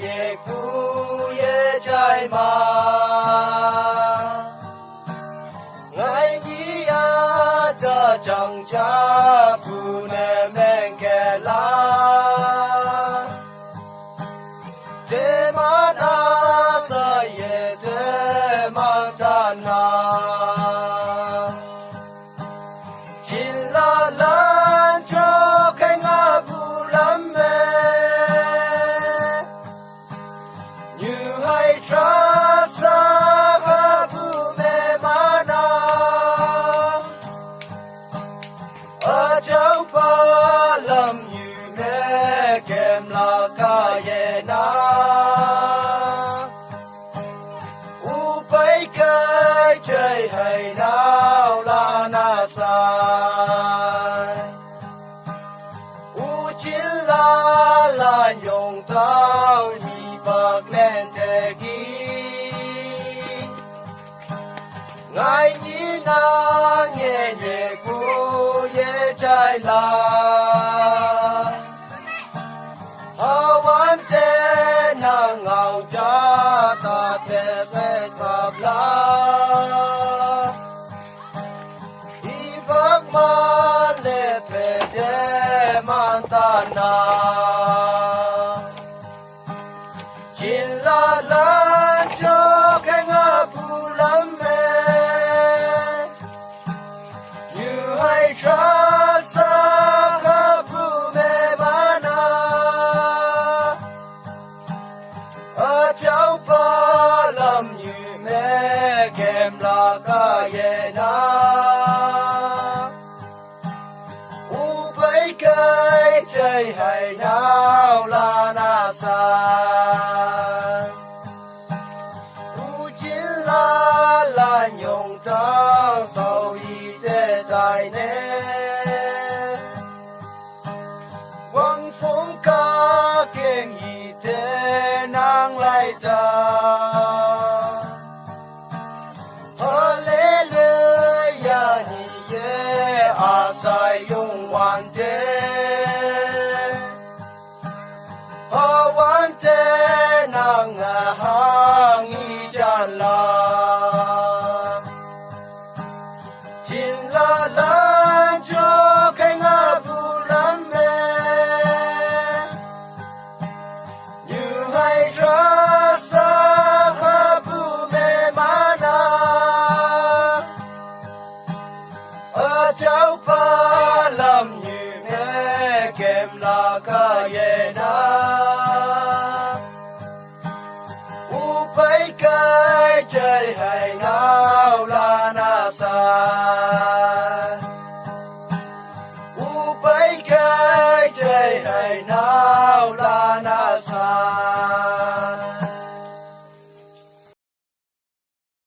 nhẹ cú ye trái mà ngày nhí à cha chẳng cha phụ nè men kẻ la thế mà na sa ye thế mà ta na chín la lan cho cái ngã bu lắm mê như hay tra sa ha bu mê mà na ở châu ba lâm như mẹ kem la ca ye na u bay cái chơi hay nào la na sai u chín la la nhung tao mi bạc nên thế gi ngày nhí na nhẹ nhẹ cu ye trái la awan te na ngau cha ta te ve sab la i bak ma le pe de man ta na chin la la cho cái ngã bu lam me như hay tra sa ha bu me ma na ở châu ba lâm như mẹ kem la ca ye na u bay cái chơi hay nào la na sa u chín la nhung tao sau y tê tai nè quăng phong ca keng y tê nang lai ta hallelujah ni ye asai yung wan te awan te nang hang i jan la chin la lan cho cái ngã bu lam me như hay ra sa ha bu me ma na ở châu ba lâm như mẹ kem la ca ye na u bay cái chơi hay nào la na sa u bay cái chơi hay nào